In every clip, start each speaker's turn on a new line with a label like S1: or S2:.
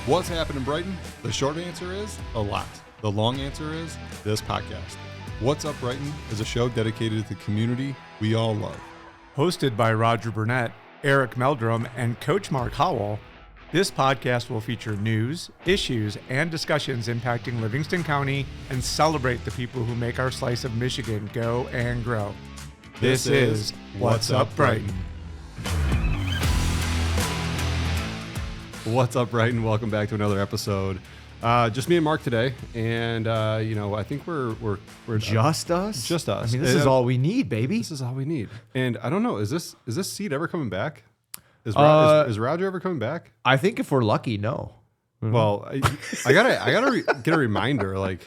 S1: What's happening, Brighton? The short answer is a lot. The long answer is this podcast. What's Up, Brighton is a show dedicated to the community we all love.
S2: Hosted by Roger Burnett, Eric Meldrum, and Coach Mark Howell, this podcast will feature news, issues, and discussions impacting Livingston County and celebrate the people who make our slice of Michigan go and grow. This is What's Up, Brighton.
S1: What's up, Brighton? Welcome back to another episode. Just me and Mark today, and I think we're
S3: just us.
S1: Just us.
S3: I mean, this is all we need, baby.
S1: This is all we need. And I don't know, is this seat ever coming back? Is Roger ever coming back?
S3: I think if we're lucky, no.
S1: Well, I gotta get a reminder. Like,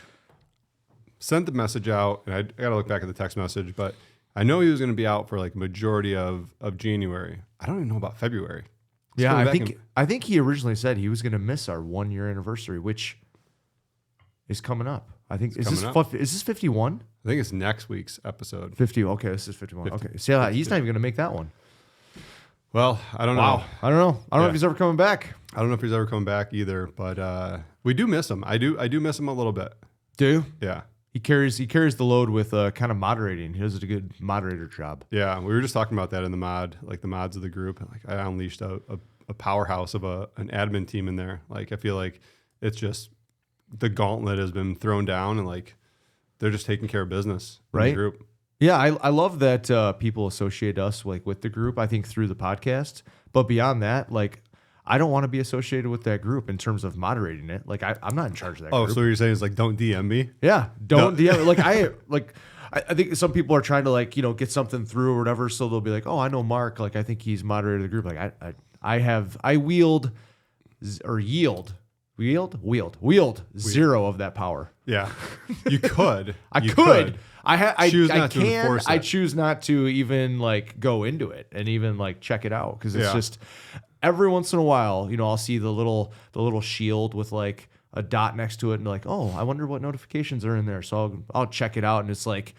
S1: sent the message out, and I gotta look back at the text message, but I know he was going to be out for like majority of January. I don't even know about February.
S3: Yeah, I think he originally said he was going to miss our 1 year anniversary, which is coming up. I think is this 51?
S1: I think it's next week's episode.
S3: 50. Okay, this is 51. 50, okay, so he's not even going to make that one.
S1: Well, I don't know.
S3: Wow. I don't know. I don't know if he's ever coming back.
S1: I don't know if he's ever coming back either, but we do miss him. I do miss him a little bit.
S3: Do you?
S1: Yeah.
S3: He carries the load with kind of moderating. He does a good moderator job.
S1: Yeah, we were just talking about that in the mods of the group. Like, I unleashed a powerhouse of an admin team in there. Like, I feel like it's just the gauntlet has been thrown down, and like they're just taking care of business in the group.
S3: Yeah, I love that people associate us like with the group. I think through the podcast, but beyond that, like, I don't want to be associated with that group in terms of moderating it. Like, I'm not in charge of that group.
S1: Oh, so what you're saying is like, don't DM me?
S3: Yeah, don't DM. I think some people are trying to like, get something through or whatever. So they'll be like, oh, I know Mark. Like, I think he's moderator of the group. Like, I wield zero of that power.
S1: Yeah, you could.
S3: I choose not to even like go into it and even like check it out, because it's just every once in a while, I'll see the little shield with like a dot next to it, and like, oh, I wonder what notifications are in there. So I'll check it out, and it's like,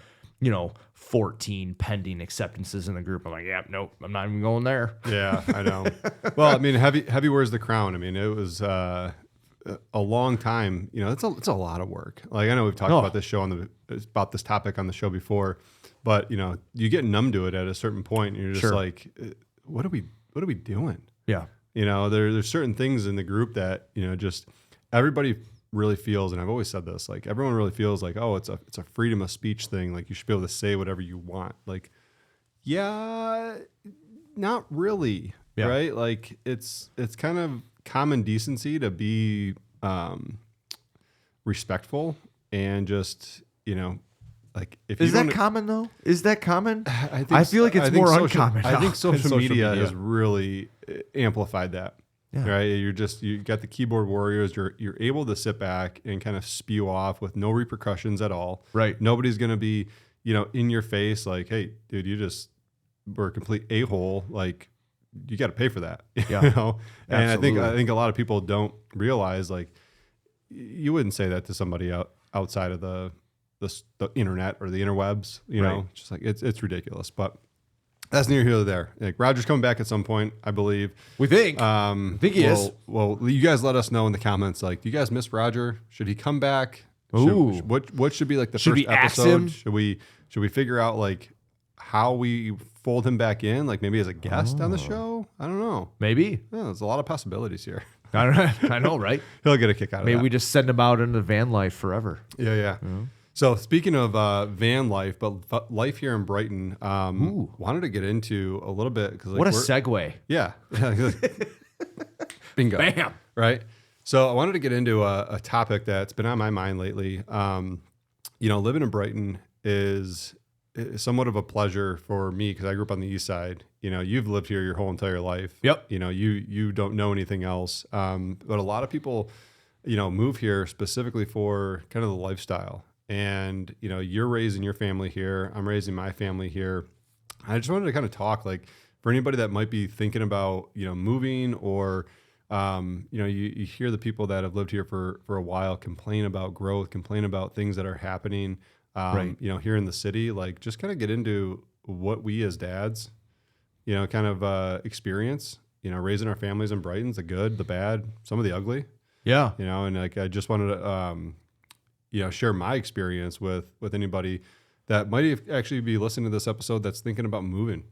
S3: 14 pending acceptances in the group. I'm like, yeah, nope, I'm not even going there.
S1: Yeah, I know. Well, I mean, heavy wears the crown. I mean, it was a long time. It's a lot of work. Like, I know we've talked about this show about this topic on the show before, but you get numb to it at a certain point, and you're just like, what are we doing?
S3: Yeah.
S1: There's certain things in the group that, just everybody really feels, and I've always said this, like, everyone really feels like, oh, it's a freedom of speech thing. Like, you should be able to say whatever you want. Like, yeah, not really. Yeah. Right. Like, it's kind of common decency to be respectful and just, like, if
S3: is that common though? Is that common? I feel like it's more uncommon.
S1: I think social media has really amplified that. Yeah. Right. You got the keyboard warriors. You're able to sit back and kind of spew off with no repercussions at all. Right. Nobody's going to be, in your face like, hey, dude, you just were a complete a-hole. Like, you got to pay for that.
S3: Yeah.
S1: And I think a lot of people don't realize, like, you wouldn't say that to somebody outside of the internet or the interwebs, just like it's ridiculous, but that's neither here nor there. Like, Roger's coming back at some point, I believe.
S3: We think. I think he is.
S1: Well, you guys let us know in the comments. Like, do you guys miss Roger? Should he come back?
S3: Ooh.
S1: What should be like the first episode? Should we figure out like how we fold him back in? Like, maybe as a guest on the show? I don't know.
S3: Maybe.
S1: Yeah, there's a lot of possibilities here.
S3: I know, right?
S1: He'll get a kick out of that.
S3: Maybe we just send him out into van life forever.
S1: Yeah. Mm-hmm. So speaking of van life, but life here in Brighton, wanted to get into a little bit because, like,
S3: what a segue!
S1: Yeah, bingo,
S3: bam,
S1: right. So I wanted to get into a topic that's been on my mind lately. Living in Brighton is somewhat of a pleasure for me because I grew up on the east side. You've lived here your whole entire life.
S3: Yep.
S1: You don't know anything else. But a lot of people, move here specifically for kind of the lifestyle. And, you're raising your family here. I'm raising my family here. I just wanted to kind of talk, like, for anybody that might be thinking about, moving, or, you hear the people that have lived here for a while complain about growth, complain about things that are happening, here in the city. Like, just kind of get into what we as dads, kind of experience, raising our families in Brighton, the good, the bad, some of the ugly.
S3: Yeah.
S1: And like, I just wanted to, share my experience with anybody that might actually be listening to this episode that's thinking about moving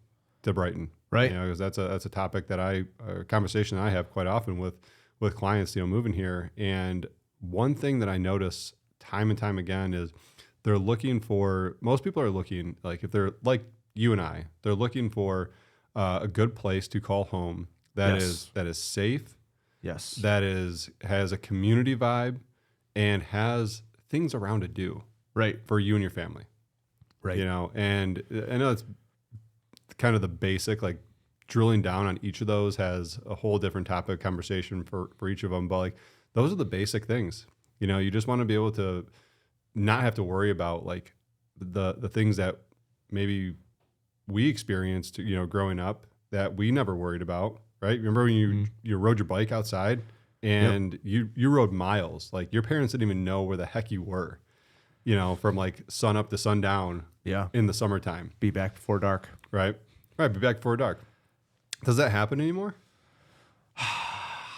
S1: to Brighton.
S3: Right.
S1: Because that's a topic that a conversation I have quite often with clients, moving here. And one thing that I notice time and time again is most people are looking, like if they're like you and I, they're looking for a good place to call home that is safe.
S3: Yes.
S1: That has a community vibe and has things around to do.
S3: Right.
S1: For you and your family.
S3: Right.
S1: And I know it's kind of the basic, like drilling down on each of those has a whole different topic conversation for each of them. But like, those are the basic things. You just want to be able to not have to worry about like the things that maybe we experienced, growing up that we never worried about, right? Remember when you rode your bike outside and you rode miles, like your parents didn't even know where the heck you were, from like sun up to sundown in the summertime.
S3: Be back before dark.
S1: Right. Be back before dark. Does that happen anymore?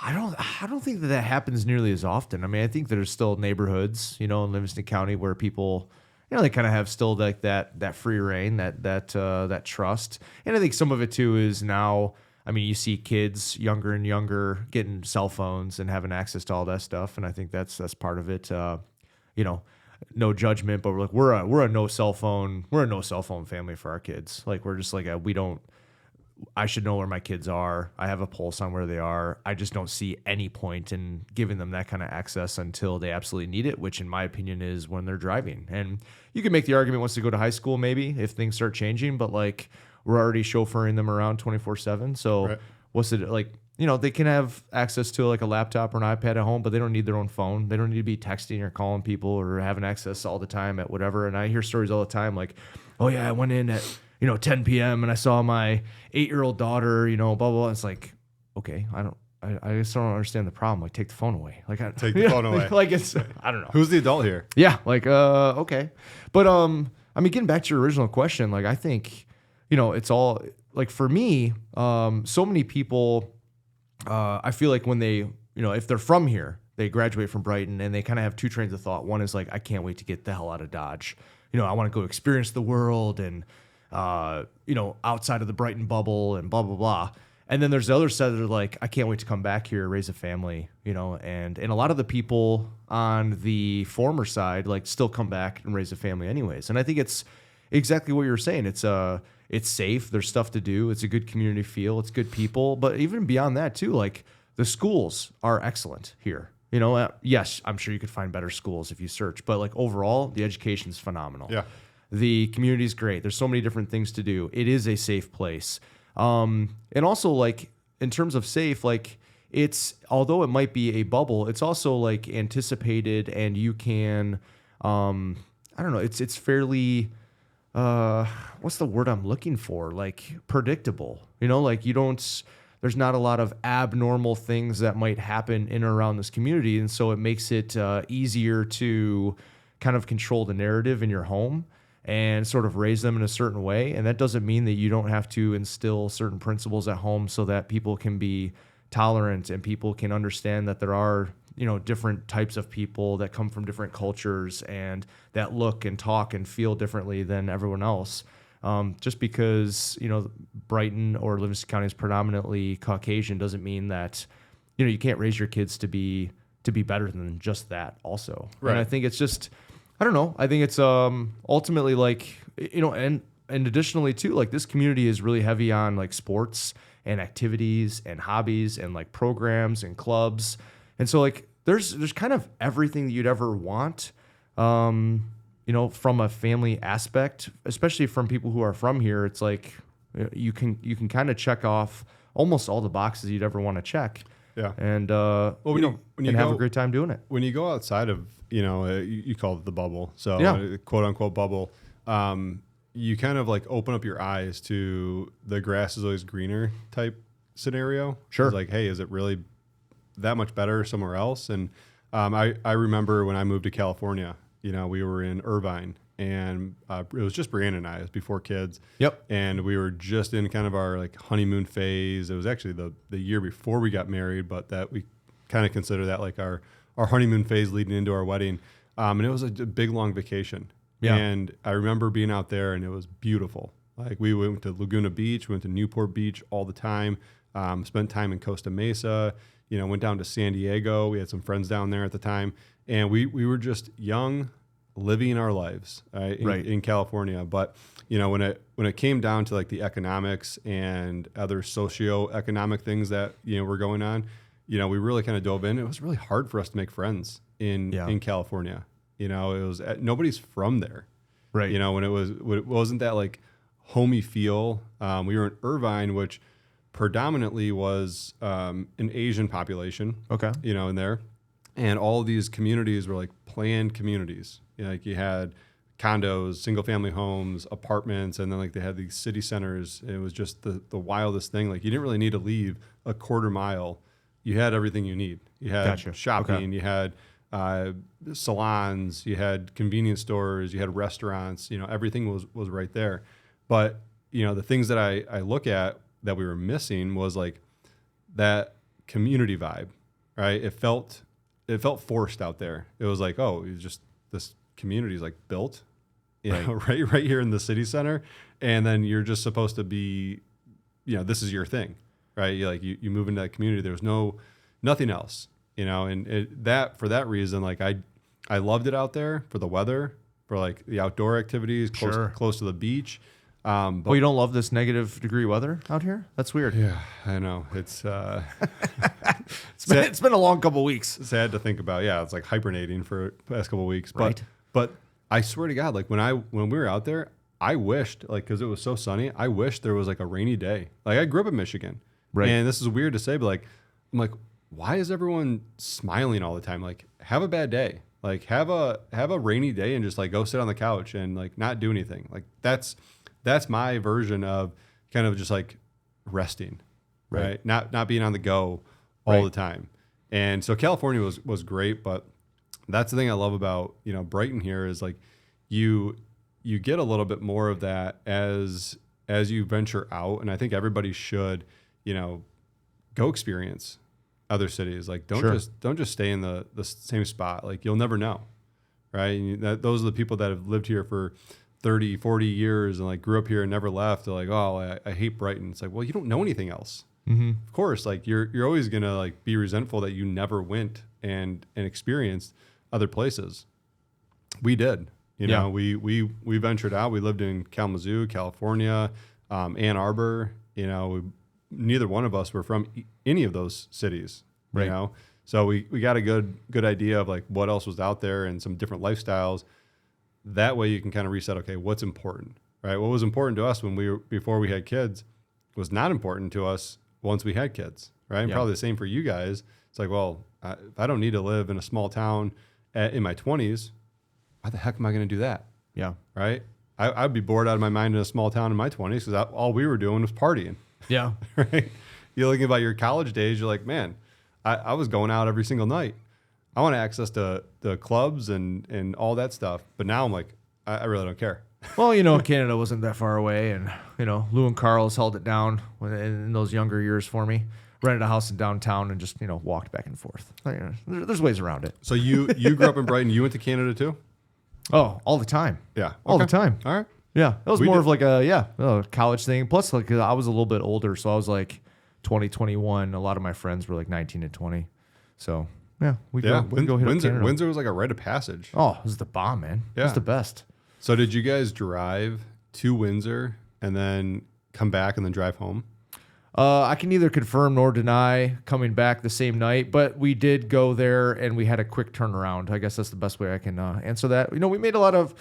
S3: I don't think that happens nearly as often. I mean, I think there's still neighborhoods, in Livingston County where people, they kind of have still like that free reign, that trust. And I think some of it too is now, I mean, you see kids younger and younger getting cell phones and having access to all that stuff. And I think that's part of it. No judgment, but we're a no cell phone family for our kids. Like we're just like I should know where my kids are. I have a pulse on where they are. I just don't see any point in giving them that kind of access until they absolutely need it, which in my opinion is when they're driving. And you can make the argument once they go to high school, maybe if things start changing, but like we're already chauffeuring them around 24/7. So
S1: right.
S3: What's it like? They can have access to like a laptop or an iPad at home, but they don't need their own phone. They don't need to be texting or calling people or having access all the time at whatever. And I hear stories all the time like, oh yeah, I went in at 10 p.m. and I saw my 8-year-old daughter, blah, blah, blah. It's like, okay, I just don't understand the problem. Like, take the phone away. Like,
S1: take the phone away.
S3: Like, it's, I don't know.
S1: Who's the adult here?
S3: Yeah. Like, okay. But, I mean, getting back to your original question, like, I think, it's all, like, for me, so many people, I feel like when they, if they're from here, they graduate from Brighton and they kind of have two trains of thought. One is like, I can't wait to get the hell out of Dodge. I want to go experience the world and, outside of the Brighton bubble and blah, blah, blah. And then there's the other side that are like, I can't wait to come back here, raise a family, and a lot of the people on the former side, like still come back and raise a family anyways. And I think it's exactly what you're saying. It's safe. There's stuff to do. It's a good community feel. It's good people. But even beyond that too, like the schools are excellent here. Yes, I'm sure you could find better schools if you search, but like overall, the education's phenomenal.
S1: Yeah.
S3: The community's great. There's so many different things to do. It is a safe place. And also like in terms of safe, like although it might be a bubble, it's also like anticipated and you can, I don't know, it's fairly, what's the word I'm looking for? Like predictable, like there's not a lot of abnormal things that might happen in or around this community. And so it makes it easier to kind of control the narrative in your home and sort of raise them in a certain way. And that doesn't mean that you don't have to instill certain principles at home so that people can be tolerant and people can understand that there are, different types of people that come from different cultures and that look and talk and feel differently than everyone else. Just because, Brighton or Livingston County is predominantly Caucasian doesn't mean that, you can't raise your kids to be better than just that also. Right. And I think it's just, I don't know. I think it's ultimately like, and additionally too, like this community is really heavy on like sports and activities and hobbies and like programs and clubs. And so like there's kind of everything that you'd ever want, from a family aspect, especially from people who are from here. It's like you can kind of check off almost all the boxes you'd ever want to check.
S1: Yeah.
S3: And
S1: when you
S3: have a great time doing it.
S1: When you go outside of, you call it the bubble. So quote unquote bubble, you kind of like open up your eyes to the grass is always greener type scenario.
S3: Sure.
S1: It's like, hey, is it really that much better somewhere else? And I remember when I moved to California, we were in Irvine and it was just Brianna and I. It was before kids.
S3: Yep.
S1: And we were just in kind of our like honeymoon phase. It was actually the year before we got married, but that we kind of consider that like our honeymoon phase leading into our wedding. And it was a big, long vacation.
S3: Yeah.
S1: And I remember being out there and it was beautiful. Like we went to Laguna Beach, went to Newport Beach all the time, spent time in Costa Mesa, went down to San Diego. We had some friends down there at the time. And we were just young, living our lives in California. But, when it came down to like the economics and other socio-economic things that, were going on, we really kind of dove in. It was really hard for us to make friends in California. It was nobody's from there,
S3: Right.
S1: when it wasn't that like homey feel. We were in Irvine, which predominantly was an Asian population.
S3: Okay.
S1: In there, and all of these communities were like planned communities. Like you had condos, single family homes, apartments, and then like they had these city centers. It was just the wildest thing. Like you didn't really need to leave a quarter mile. You had everything you need. You had shopping.
S3: Okay.
S1: You had salons. You had convenience stores. You had restaurants. Everything was right there. But the things that I look at that we were missing was like that community vibe, right? It felt forced out there. It was like, oh, it's just this community is like built, right here in the city center, and then you're just supposed to be, this is your thing, right? You move into that community. There's nothing else, and for that reason, like I loved it out there for the weather, for like the outdoor activities, close to the beach. But
S3: you don't love this negative degree weather out here? That's weird.
S1: Yeah, I know. It's
S3: it's been a long couple weeks.
S1: Sad to think about. Yeah, it's like hibernating for the past couple of weeks.
S3: Right.
S1: But I swear to God, like when we were out there, I wished, like, because it was so sunny, I wished there was like a rainy day. Like I grew up in Michigan,
S3: right?
S1: And this is weird to say, but like I'm like, why is everyone smiling all the time? Like have a bad day. Like have a rainy day and just like go sit on the couch and like not do anything. Like that's my version of kind of just like resting, right? Not being on the go all the time. And so California was great, but that's the thing I love about, Brighton here is like you get a little bit more of that as you venture out. And I think everybody should, go experience other cities. Like don't just stay in the same spot. Like you'll never know, right? Those are the people that have lived here for 30, 40 years and like grew up here and never left. They're like, oh, I hate Brighton. It's like, well, you don't know anything else.
S3: Mm-hmm.
S1: Of course, like you're always going to like be resentful that you never went and experienced other places. We did, we ventured out. We lived in Kalamazoo, California, Ann Arbor, neither one of us were from any of those cities,
S3: right.
S1: So we got a good idea of like what else was out there and some different lifestyles. That way you can kind of reset, okay, what's important, right? What was important to us before we had kids was not important to us once we had kids, right? And probably the same for you guys. It's like, well, if I don't need to live in a small town in my 20s, why the heck am I going to do that?
S3: Yeah.
S1: Right? I'd be bored out of my mind in a small town in my 20s because all we were doing was partying.
S3: Yeah.
S1: Right? You're looking about your college days, you're like, man, I was going out every single night. I want access to the clubs and all that stuff. But now I'm like, I really don't care.
S3: Well, Canada wasn't that far away. And, Lou and Carl's held it down in those younger years for me. Rented a house in downtown and just, walked back and forth. There's ways around it.
S1: So you grew up in Brighton. You went to Canada too?
S3: Oh, all the time.
S1: Yeah.
S3: All the time.
S1: All right.
S3: Yeah. That was more of like a college thing. Plus, like, I was a little bit older. So I was like 20, 21. A lot of my friends were like 19 and 20. So... yeah, we go hit up Canada.
S1: Windsor was like a rite of passage.
S3: Oh, it was the bomb, man.
S1: Yeah.
S3: It was the best.
S1: So did you guys drive to Windsor and then come back and then drive home?
S3: I can neither confirm nor deny coming back the same night, but we did go there and we had a quick turnaround. I guess that's the best way I can answer that. We made a lot of,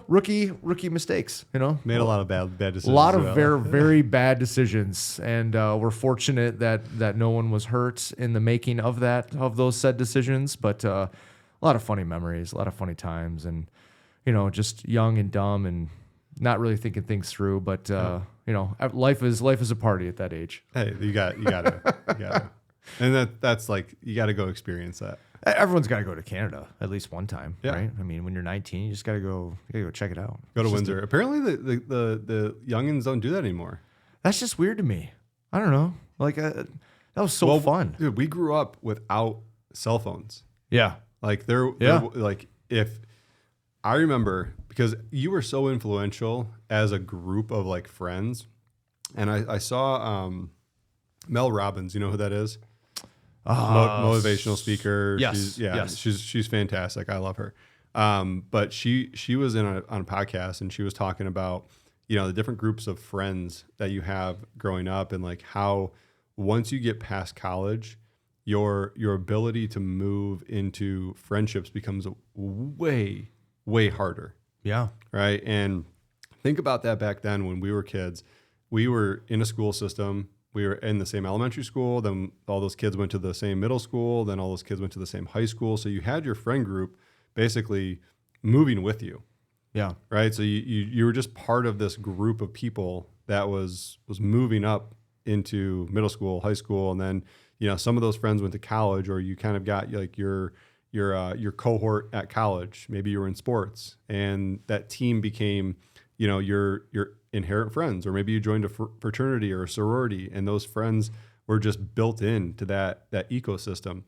S3: rookie mistakes.
S1: Made a lot of bad decisions.
S3: A lot of very, very bad decisions, and we're fortunate that no one was hurt in the making of those said decisions. But a lot of funny memories, a lot of funny times, and just young and dumb and not really thinking things through. But life is a party at that age.
S1: Hey, you got to, and that's like you got to go experience that.
S3: Everyone's got to go to Canada at least one time,
S1: yeah.
S3: Right? I mean, when you're 19, you just got to go check it out.
S1: Go to Windsor. Apparently, the youngins don't do that anymore.
S3: That's just weird to me. I don't know. Like, That was so fun.
S1: Dude, we grew up without cell phones.
S3: Yeah.
S1: Like like if I remember, because you were so influential as a group of like friends, and I saw Mel Robbins. You know who that is? Motivational speaker.
S3: Yes.
S1: She's fantastic. I love her. But she was on a podcast, and she was talking about, the different groups of friends that you have growing up, and like how once you get past college, your ability to move into friendships becomes way, way harder.
S3: Yeah.
S1: Right. And think about that back then when we were kids. We were in a school system. We were in the same elementary school. Then all those kids went to the same middle school. Then all those kids went to the same high school. So you had your friend group basically moving with you.
S3: Yeah.
S1: Right. So you were just part of this group of people that was moving up into middle school, high school. And then, some of those friends went to college, or you kind of got like your cohort at college. Maybe you were in sports, and that team became, your inherent friends, or maybe you joined a fraternity or a sorority, and those friends were just built into that ecosystem.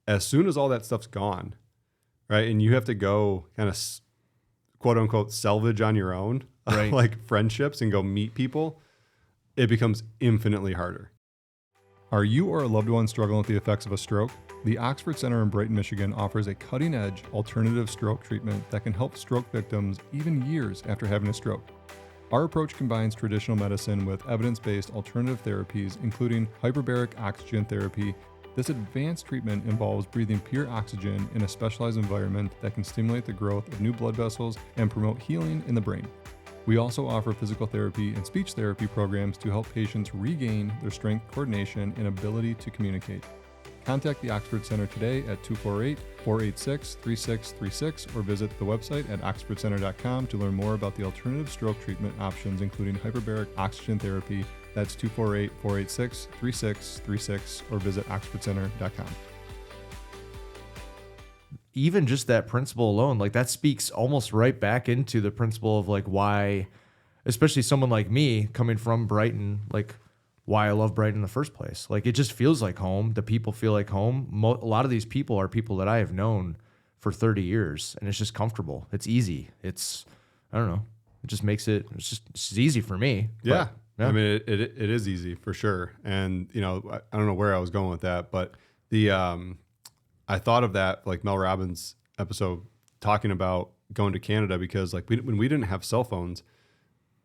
S1: As soon as all that stuff's gone, right, and you have to go kind of quote unquote salvage on your own,
S3: right,
S1: like friendships, and go meet people, it becomes infinitely harder. Are you or a loved one struggling with the effects of a stroke? The Oxford Center in Brighton, Michigan offers a cutting-edge alternative stroke treatment that can help stroke victims even years after having a stroke. Our approach combines traditional medicine with evidence-based alternative therapies, including hyperbaric oxygen therapy. This advanced treatment involves breathing pure oxygen in a specialized environment that can stimulate the growth of new blood vessels and promote healing in the brain. We also offer physical therapy and speech therapy programs to help patients regain their strength, coordination, and ability to communicate. Contact the Oxford Center today at 248-486-3636 or visit the website at oxfordcenter.com to learn more about the alternative stroke treatment options, including hyperbaric oxygen therapy. That's 248-486-3636 or visit oxfordcenter.com.
S3: Even just that principle alone, like that speaks almost right back into the principle of like why, especially someone like me coming from Brighton, like why I love Brighton in the first place. Like it just feels like home. The people feel like home. A lot of these people are people that I have known for 30 years, and it's just comfortable. It's easy. I don't know. It just makes it's easy for me.
S1: Yeah.
S3: But, yeah.
S1: I mean, it is easy for sure. And, I don't know where I was going with that, but I thought of that, like Mel Robbins episode talking about going to Canada, because like when we didn't have cell phones,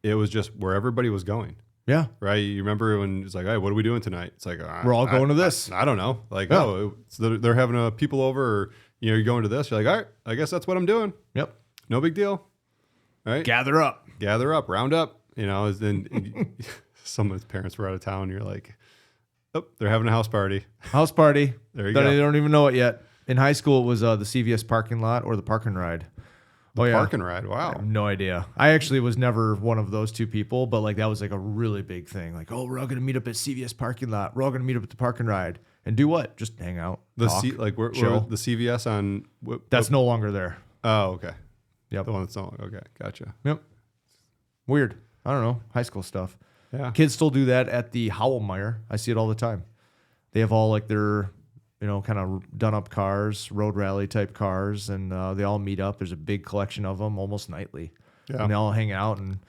S1: it was just where everybody was going.
S3: Yeah.
S1: Right. You remember when it's like, hey, what are we doing tonight? It's like,
S3: we're all going to this.
S1: I don't know. Like, they're having people over, or, you're going to this. You're like, all right, I guess that's what I'm doing.
S3: Yep.
S1: No big deal. All right.
S3: Gather up,
S1: round up, then someone's parents were out of town. You're like, oh, they're having a house party.
S3: House party.
S1: There you go.
S3: They don't even know it yet. In high school, it was the CVS parking lot or the park and ride.
S1: Park and ride. Wow.
S3: I have no idea. I actually was never one of those two people, but like that was like a really big thing. Like, oh, we're all gonna meet up at CVS parking lot. We're all gonna meet up at the park and ride and do what? Just hang out. Talk,
S1: where the CVS on.
S3: That's no longer there.
S1: Oh, okay.
S3: Yep.
S1: The one that's no. Okay, gotcha.
S3: Yep. Weird. I don't know. High school stuff.
S1: Yeah.
S3: Kids still do that at the Howlmeyer. I see it all the time. They have all like their, kind of done up cars, road rally type cars, and they all meet up. There's a big collection of them almost nightly. Yeah. And they all hang out. And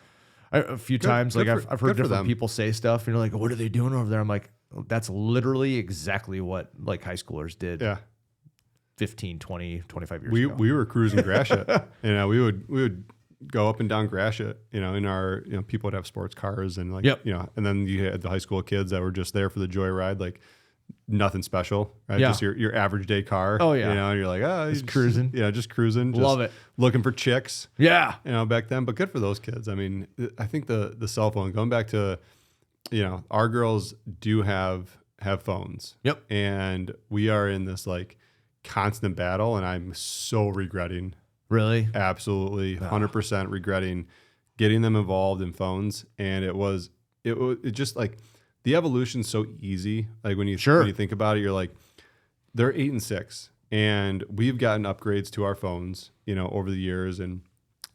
S3: a few times, I've heard different people say stuff, and you're like, what are they doing over there? I'm like, that's literally exactly what like high schoolers did.
S1: Yeah.
S3: 15, 20, 25 years ago.
S1: We were cruising Gratiot. We would go up and down Gratiot, in our, people would have sports cars, and like, and then you had the high school kids that were just there for the joyride, like nothing special, right?
S3: Yeah.
S1: Just your average day car.
S3: Oh yeah.
S1: And you're like,
S3: just cruising.
S1: Just cruising.
S3: Love it.
S1: Looking for chicks.
S3: Yeah.
S1: Back then, but good for those kids. I mean, I think the cell phone, going back to, our girls do have phones.
S3: Yep.
S1: And we are in this like constant battle, and I'm so regretting.
S3: Really?
S1: Absolutely. 100% regretting getting them involved in phones. And it just like the evolution's so easy. Like when you think about it, you're like, they're 8 and 6, and we've gotten upgrades to our phones, over the years. And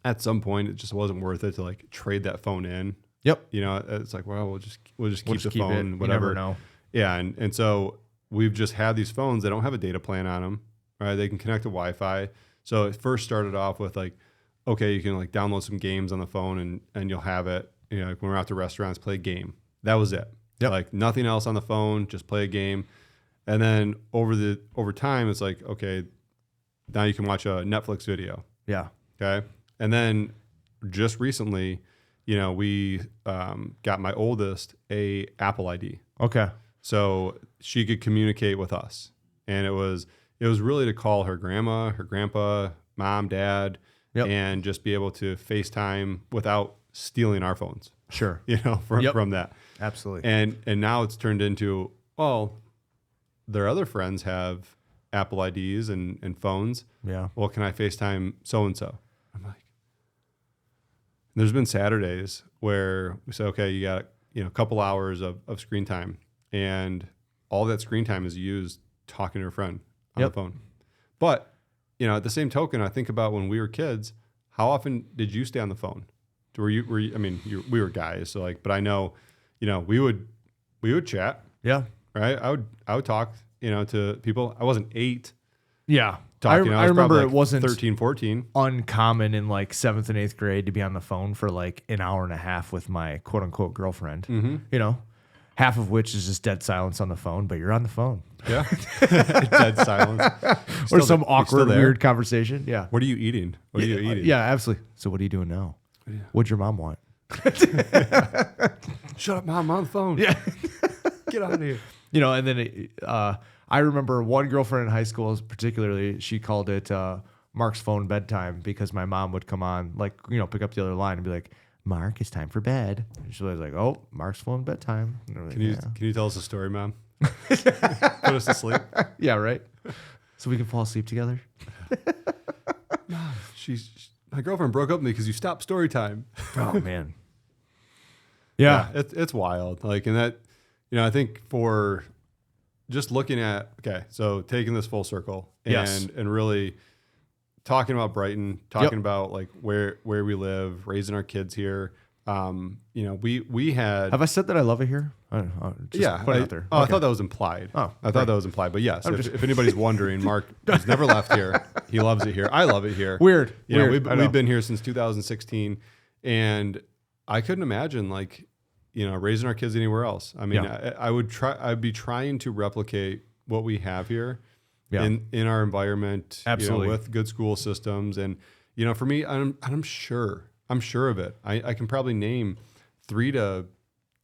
S1: at some point it just wasn't worth it to like trade that phone in.
S3: Yep.
S1: It's like, well, we'll just keep the phone,
S3: it.
S1: whatever.
S3: You never know.
S1: Yeah. And so we've just had these phones that don't have a data plan on them, right? They can connect to Wi-Fi. So it first started off with like, okay, you can like download some games on the phone and you'll have it, you know, like when we're out to restaurants, play a game. That was it.
S3: Yep.
S1: Like nothing else on the phone, just play a game. And then over time, it's like, okay, now you can watch a Netflix video.
S3: Yeah.
S1: Okay. And then just recently, you know, we got my oldest a Apple ID.
S3: Okay.
S1: So she could communicate with us. And it was really to call her grandma, her grandpa, mom, dad,
S3: Yep.
S1: and just be able to FaceTime without stealing our phones,
S3: Sure.
S1: you know,
S3: Yep.
S1: from that.
S3: Absolutely.
S1: And now it's turned into, well, their other friends have Apple IDs and phones.
S3: Yeah.
S1: Well, can I FaceTime so-and-so? I'm like, there's been Saturdays where we say, okay, you got, you know, a couple hours of screen time, and all that screen time is used talking to a friend on
S3: Yep.
S1: the phone. But, you know, at the same token, I think about when we were kids, how often did you stay on the phone? Were you I mean, we were guys, so like, but I know, you know, we would chat,
S3: Yeah.
S1: right? I would talk, you know, to people. I wasn't 8
S3: Yeah.
S1: talking.
S3: I
S1: was
S3: remember
S1: probably
S3: it
S1: like
S3: wasn't
S1: 13, 14.
S3: uncommon in like 7th and 8th grade to be on the phone for like an hour and a half with my quote unquote girlfriend,
S1: Mm-hmm.
S3: you know, half of which is just dead silence on the phone, but you're on the phone.
S1: Yeah. Dead silence.
S3: Or
S1: Still
S3: some
S1: th- you
S3: awkward,
S1: still there?
S3: weird conversation. Yeah.
S1: What are you eating? What are you eating?
S3: Yeah, absolutely. So what are you doing now?
S1: Yeah.
S3: What'd your mom want?
S1: Shut up, Mom. I'm on the phone.
S3: Yeah.
S1: Get out of here.
S3: You know, and then I remember one girlfriend in high school, particularly, she called it Mark's phone bedtime because my mom would come on, like, you know, pick up the other line and be like, Mark, it's time for bed. And she was like, oh, Mark's phone bedtime. And we're like,
S1: Can you tell us a story, Mom? Put us to sleep.
S3: yeah, right. So we can fall asleep together.
S1: My girlfriend broke up with me because you stopped story time.
S3: Oh man. Yeah.
S1: It's wild. Like, and that, you know, I think for just looking at, okay, so taking this full circle and
S3: Yes.
S1: and really talking about Brighton, talking about like where we live, raising our kids here. You know, we had.
S3: Have I said that I love it here? I don't know. Just
S1: Yeah,
S3: put it out there.
S1: I
S3: Okay.
S1: thought that was implied.
S3: Oh,
S1: I thought that was implied. But yes, if anybody's wondering, Mark has never left here. He loves it here. I love it here.
S3: Weird.
S1: You know,
S3: Weird. I know.
S1: we've been here since 2016, and I couldn't imagine like, you know, raising our kids anywhere else. I mean,
S3: Yeah.
S1: I'd be trying to replicate what we have here
S3: Yeah.
S1: in our environment,
S3: Absolutely.
S1: you know, with good school systems. And, you know, for me, I'm sure of it. I can probably name 3 to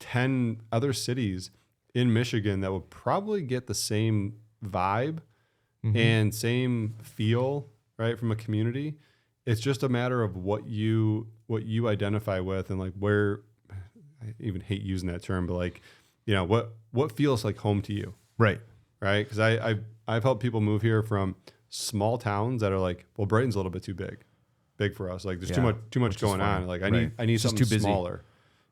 S1: 10 other cities in Michigan that would probably get the same vibe and same feel, right, from a community. It's just a matter of what you identify with, and like where. I even hate using that term, but like, you know, what feels like home to you,
S3: Right.
S1: right? Because I've helped people move here from small towns that are like, well, Brighton's a little bit too big for us. Like, there's
S3: Yeah,
S1: too much
S3: which is
S1: going
S3: fine.
S1: on. Like, I
S3: Right.
S1: need
S3: It's just
S1: something
S3: too busy.
S1: smaller.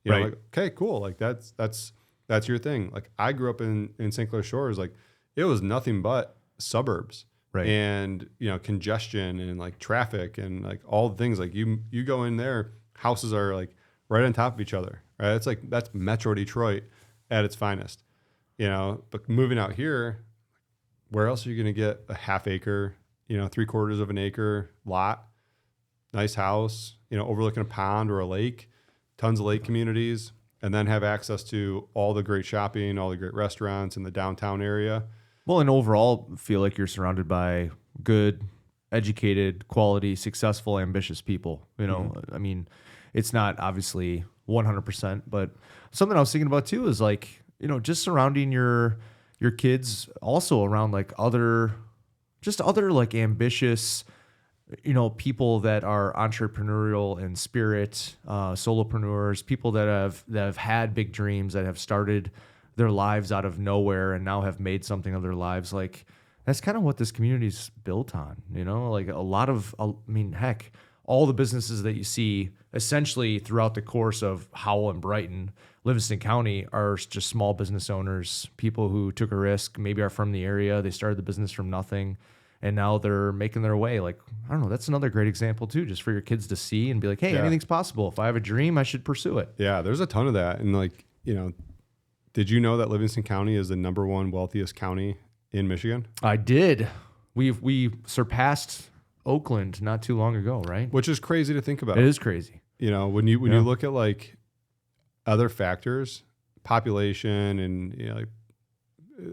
S1: You know,
S3: Right.
S1: like, okay, cool. Like that's your thing. Like, I grew up in St. Clair Shores. Like, it was nothing but suburbs.
S3: Right.
S1: And, you know, congestion and like traffic and like all the things. Like you go in there, houses are like right on top of each other, right? It's like, that's Metro Detroit at its finest, you know. But moving out here, where else are you going to get a half acre, you know, 3/4 of an acre lot, nice house, you know, overlooking a pond or a lake, tons of lake communities, and then have access to all the great shopping, all the great restaurants in the downtown area?
S3: Well, and overall, feel like you're surrounded by good, educated, quality, successful, ambitious people. You know, I mean, it's not obviously 100%, but something I was thinking about too is like, you know, just surrounding your kids also around like other like ambitious, you know, people that are entrepreneurial in spirit, solopreneurs, people that have had big dreams, that have started their lives out of nowhere and now have made something of their lives. Like, that's kind of what this community's built on, you know, like I mean, heck, all the businesses that you see essentially throughout the course of Howell and Brighton, Livingston County, are just small business owners, people who took a risk, maybe are from the area. They started the business from nothing, and now they're making their way. Like, I don't know, that's another great example too, just for your kids to see and be like, hey,
S1: Yeah.
S3: anything's possible. If I have a dream, I should pursue it.
S1: Yeah, there's a ton of that. And like, you know, Did you know that Livingston County is the #1 wealthiest county in Michigan?
S3: I did. We surpassed Oakland not too long ago, right?
S1: Which is crazy to think about.
S3: It is crazy.
S1: You know, when you look at like other factors, population, and you know, like,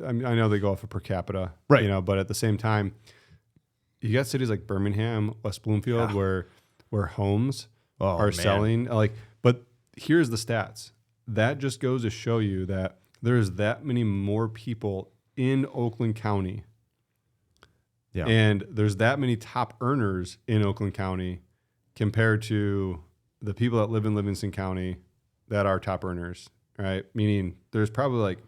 S1: I know they go off of per capita,
S3: right?
S1: You know, but at the same time, you got cities like Birmingham, West Bloomfield, where homes are selling. Like, but here's the stats. That just goes to show you that there's that many more people in Oakland County. Yeah. And there's that many top earners in Oakland County compared to the people that live in Livingston County that are top earners, right? Meaning there's probably like,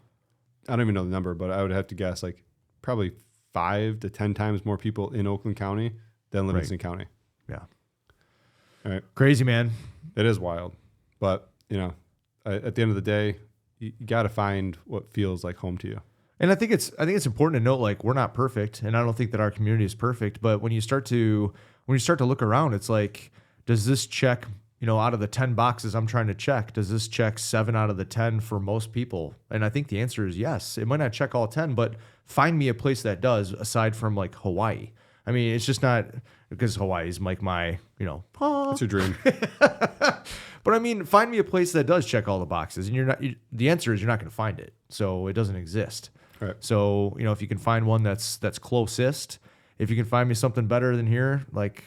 S1: I don't even know the number, but I would have to guess like probably 5 to 10 times more people in Oakland County than Livingston County.
S3: Yeah.
S1: All right.
S3: Crazy, man.
S1: It is wild. But, you know, at the end of the day, you got to find what feels like home to you.
S3: And I think it's important to note, like, we're not perfect, and I don't think that our community is perfect. But when you start to look around, it's like, does this check, you know, out of the 10 boxes I'm trying to check, does this check 7 out of the 10 for most people? And I think the answer is yes. It might not check all 10, but find me a place that does, aside from like Hawaii. I mean, it's just not because Hawaii is like my, you know,
S1: it's a dream.
S3: But I mean, find me a place that does check all the boxes, and the answer is you're not going to find it, so it doesn't exist.
S1: Right.
S3: So, you know, if you can find one that's closest, if you can find me something better than here, like,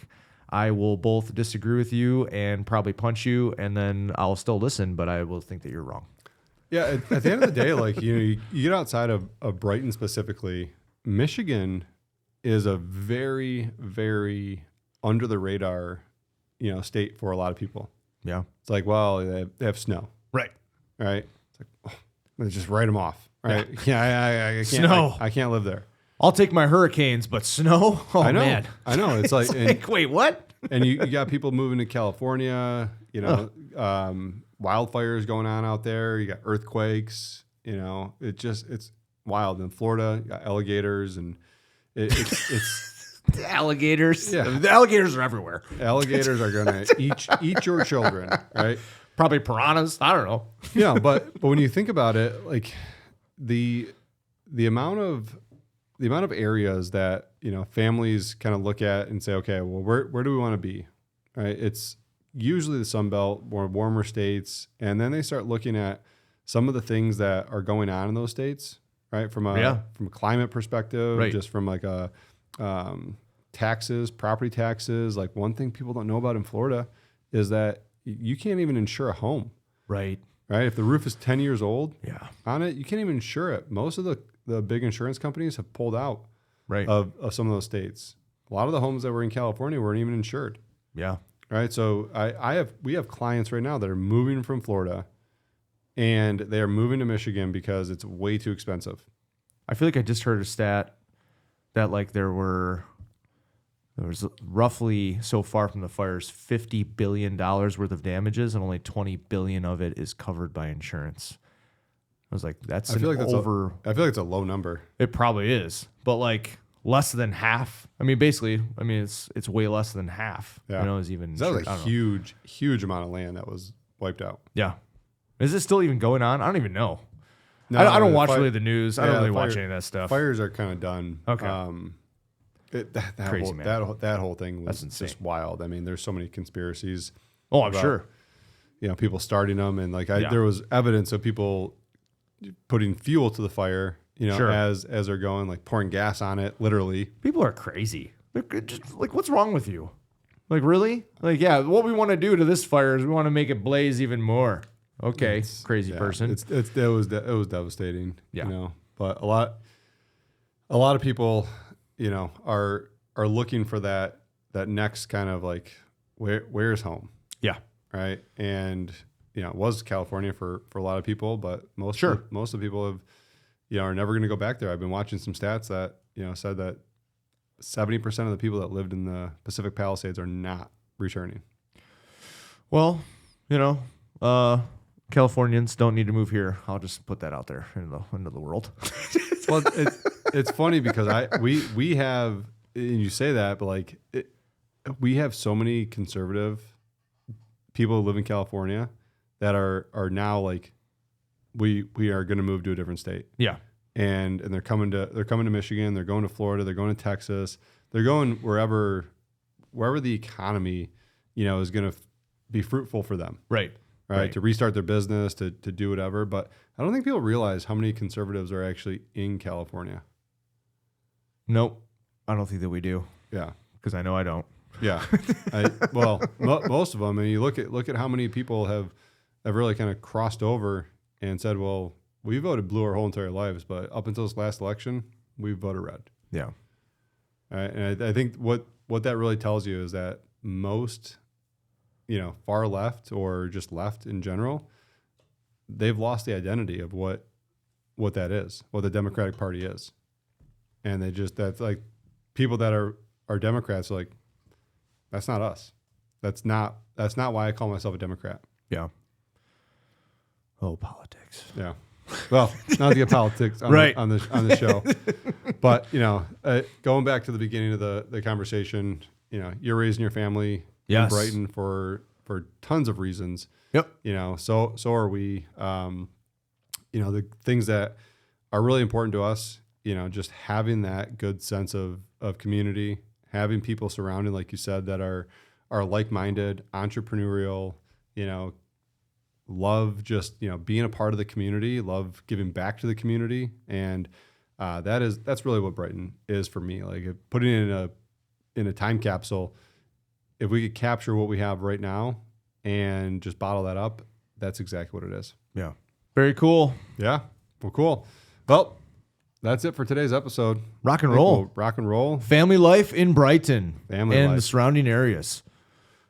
S3: I will both disagree with you and probably punch you, and then I'll still listen, but I will think that you're wrong.
S1: Yeah, at the end of the day, like, you know, you get outside of Brighton specifically, Michigan is a very, very under the radar, you know, state for a lot of people.
S3: Yeah.
S1: It's like, well, they have snow.
S3: Right.
S1: Right. It's like, oh, let's just write them off. Right. Yeah. I can't,
S3: snow.
S1: I can't live there.
S3: I'll take my hurricanes, but snow? Oh,
S1: I know.
S3: man.
S1: I know. It's like,
S3: Wait, what?
S1: And you got people moving to California, you know, wildfires going on out there. You got earthquakes, you know, it's wild. In Florida, you got alligators, and it's
S3: the alligators.
S1: Yeah.
S3: The alligators are everywhere.
S1: Alligators are going to eat your children, right?
S3: Probably piranhas. I don't know.
S1: Yeah, but when you think about it, like the amount of areas that, you know, families kind of look at and say, okay, well, where do we want to be? Right? It's usually the Sun Belt, more warmer states, and then they start looking at some of the things that are going on in those states, right? From a climate perspective,
S3: right.
S1: Just from like a taxes, property taxes. Like, one thing people don't know about in Florida is that you can't even insure a home.
S3: Right.
S1: Right. If the roof is 10 years old on it, you can't even insure it. Most of the big insurance companies have pulled out of some of those states. A lot of the homes that were in California weren't even insured.
S3: Yeah.
S1: Right. So we have clients right now that are moving from Florida, and they are moving to Michigan because it's way too expensive.
S3: I feel like I just heard a stat that, like, there was roughly, so far from the fires, $50 billion worth of damages, and only $20 billion of it is covered by insurance. I was like, I feel like it's a low number. It probably is, but like less than half. I mean, basically, it's way less than half.
S1: Yeah.
S3: You know, is even
S1: that was a huge amount of land that was wiped out.
S3: Yeah. Is it still even going on? I don't even know.
S1: No,
S3: I don't watch really the news. I don't really watch any of that stuff.
S1: Fires are kind of done.
S3: Okay.
S1: Crazy, man. That whole thing was just wild. I mean, there's so many conspiracies.
S3: Oh, I'm sure.
S1: You know, people starting them, and like there was evidence of people putting fuel to the fire. You know, as they're going, like pouring gas on it, literally.
S3: People are crazy. They're just like, what's wrong with you? Like, really? Like, yeah, what we want to do to this fire is we want to make it blaze even more. Okay, crazy person.
S1: It was devastating.
S3: Yeah.
S1: You know, but a lot of people, you know, are looking for that next kind of like, where's home?
S3: Yeah.
S1: Right. And, you know, it was California for a lot of people, but most of the people have, you know, are never going to go back there. I've been watching some stats that, you know, said that 70% of the people that lived in the Pacific Palisades are not returning.
S3: Well, you know, Californians don't need to move here. I'll just put that out there into the world.
S1: Well, it's funny because we have, and you say that, but like we have so many conservative people who live in California that are now like we are going to move to a different state.
S3: Yeah.
S1: And they're coming to Michigan, they're going to Florida, they're going to Texas, they're going wherever the economy, is going to be fruitful for them.
S3: Right.
S1: To restart their business, to do whatever. But I don't think people realize how many conservatives are actually in California.
S3: Nope. I don't think that we do.
S1: Yeah.
S3: Because I know I don't.
S1: Yeah. Most of them. And you look at how many people have really kind of crossed over and said, well, we voted blue our whole entire lives, but up until this last election, we voted red.
S3: Yeah.
S1: And I think what that really tells you is that most, far left or just left in general, they've lost the identity of what that is, what the Democratic Party is. And that's like people that are Democrats are like, that's not us. That's not why I call myself a Democrat.
S3: Yeah. Oh, politics.
S1: Yeah. Well, not to get politics on,
S3: right.
S1: on the show, but going back to the beginning of the conversation, you're raising your family in Brighton for tons of reasons.
S3: Yep.
S1: So are we. The things that are really important to us, just having that good sense of community, having people surrounding, like you said, that are like-minded, entrepreneurial, love just, being a part of the community, love giving back to the community. And that's really what Brighton is for me. Like putting it in a time capsule, if we could capture what we have right now and just bottle that up, that's exactly what it is.
S3: Yeah. Very cool.
S1: Yeah. Well, cool. Well, that's it for today's episode.
S3: Rock and roll.
S1: We'll rock and roll.
S3: Family life in Brighton
S1: Family
S3: and
S1: life.
S3: the surrounding areas.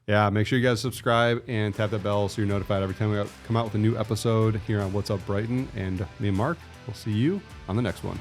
S1: Yeah, make sure you guys subscribe and tap that bell so you're notified every time we come out with a new episode here on What's Up Brighton. And me and Mark, we'll see you on the next one.